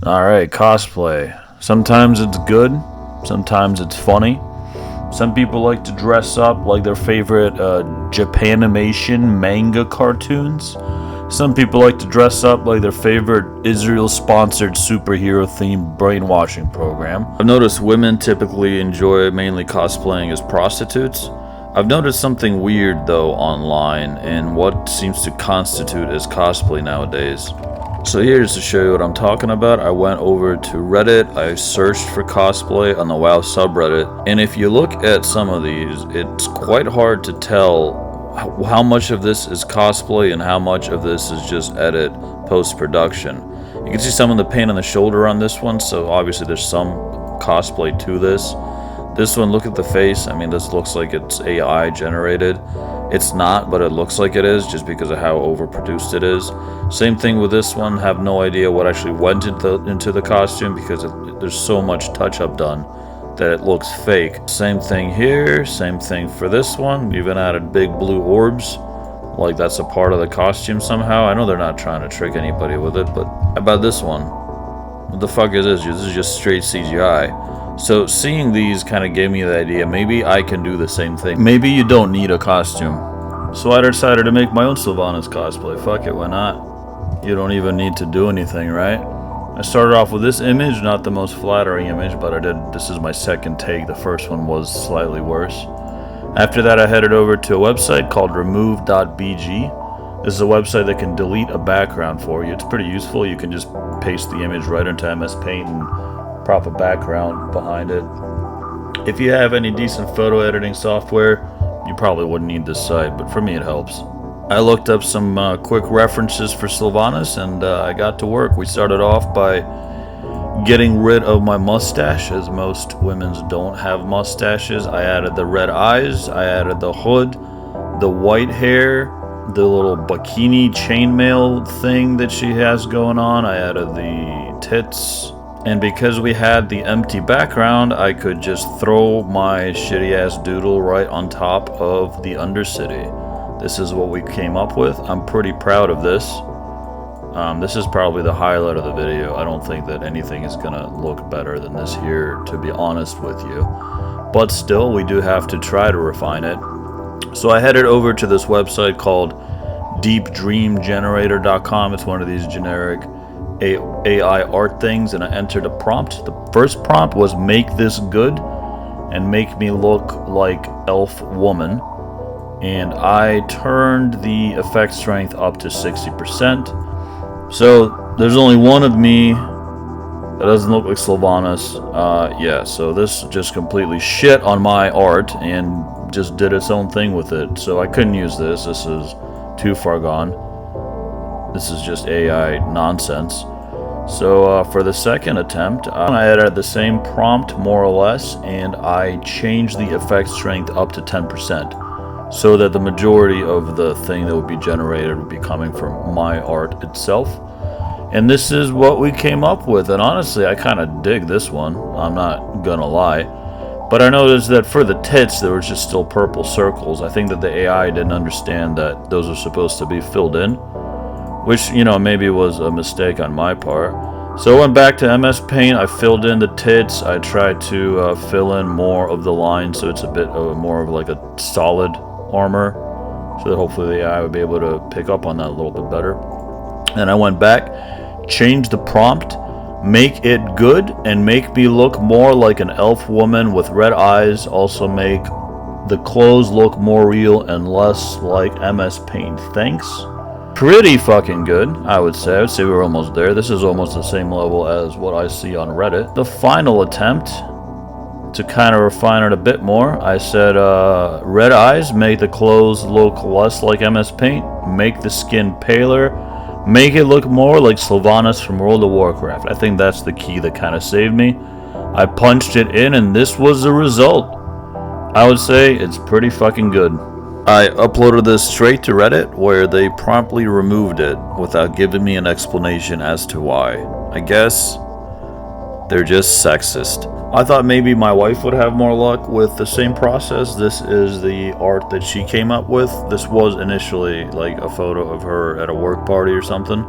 Alright, cosplay. Sometimes it's good, sometimes it's funny. Some people like to dress up like their favorite Japanimation manga cartoons. Some people like to dress up like their favorite Israel-sponsored superhero-themed brainwashing program. I've noticed women typically enjoy mainly cosplaying as prostitutes. I've noticed something weird though online in what seems to constitute as cosplay nowadays. So here's to show you what I'm talking about. I went over to Reddit, I searched for cosplay on the WoW subreddit, and if you look at some of these, it's quite hard to tell how much of this is cosplay and how much of this is just edit post-production. You can see some of the paint on the shoulder on this one, so obviously there's some cosplay to this. This one, look at the face. I mean, this looks like it's AI generated. It's not, but it looks like it is just because of how overproduced it is. Same thing with this one. Have no idea what actually went into the costume because there's so much touch-up done that it looks fake. Same thing here. Same thing for this one. Even added big blue orbs. Like that's a part of the costume somehow. I know they're not trying to trick anybody with it, but how about this one? What the fuck is this? This is just straight CGI. So seeing these kind of gave me the idea, maybe I can do the same thing. Maybe you don't need a costume. So I decided to make my own Sylvanas cosplay. Fuck it, why not? You don't even need to do anything, right? I started off with this image, not the most flattering image, but this is my second take. The first one was slightly worse. After that, I headed over to a website called remove.bg. This is a website that can delete a background for you. It's pretty useful. You can just paste the image right into MS Paint and prop a background behind it. If you have any decent photo editing software, you probably wouldn't need this site, but for me it helps. I looked up some quick references for Sylvanas and I got to work. We started off by getting rid of my mustache, as most women's don't have mustaches. I added the red eyes, I added the hood, the white hair, the little bikini chainmail thing that she has going on. I added the tits. And because we had the empty background, I could just throw my shitty ass doodle right on top of the Undercity. This is what we came up with. I'm pretty proud of this. This is probably the highlight of the video. I don't think that anything is gonna look better than this here, to be honest with you. But still, we do have to try to refine it. So I headed over to this website called deepdreamgenerator.com. It's one of these generic AI art things, and I entered a prompt. The first prompt was make this good and make me look like elf woman, and I turned the effect strength up to 60%. So there's only one of me that doesn't look like Sylvanas. Yeah, so this just completely shit on my art and just did its own thing with it. So I couldn't use this. This is too far gone. This is just AI nonsense. So for the second attempt, I added the same prompt more or less, and I changed the effect strength up to 10%, so that the majority of the thing that would be generated would be coming from my art itself. And this is what we came up with, and honestly, I kind of dig this one, I'm not gonna lie. But I noticed that for the tits, there was just still purple circles. I think that the AI didn't understand that those are supposed to be filled in, which, you know, maybe was a mistake on my part. So I went back to MS Paint, I filled in the tits, I tried to fill in more of the line so it's a bit more of like a solid armor, so that hopefully the AI would be able to pick up on that a little bit better. And I went back, changed the prompt, make it good, and make me look more like an elf woman with red eyes. Also make the clothes look more real and less like MS Paint. Thanks. Pretty fucking good, I would say. I would say we're almost there. This is almost the same level as what I see on Reddit. The final attempt, to kind of refine it a bit more, I said red eyes, make the clothes look less like MS Paint, make the skin paler, make it look more like Sylvanas from World of Warcraft. I think that's the key that kind of saved me. I punched it in and this was the result. I would say it's pretty fucking good. I uploaded this straight to Reddit, where they promptly removed it without giving me an explanation as to why. I guess they're just sexist. I thought maybe my wife would have more luck with the same process. This is the art that she came up with. This was initially like a photo of her at a work party or something.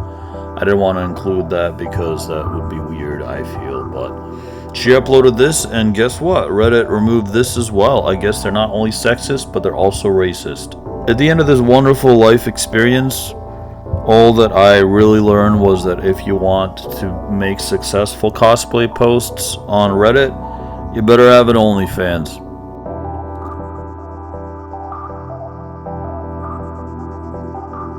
I didn't want to include that because that would be weird, I feel, but she uploaded this, and guess what? Reddit removed this as well. I guess they're not only sexist, but they're also racist. At the end of this wonderful life experience, all that I really learned was that if you want to make successful cosplay posts on Reddit, you better have an OnlyFans.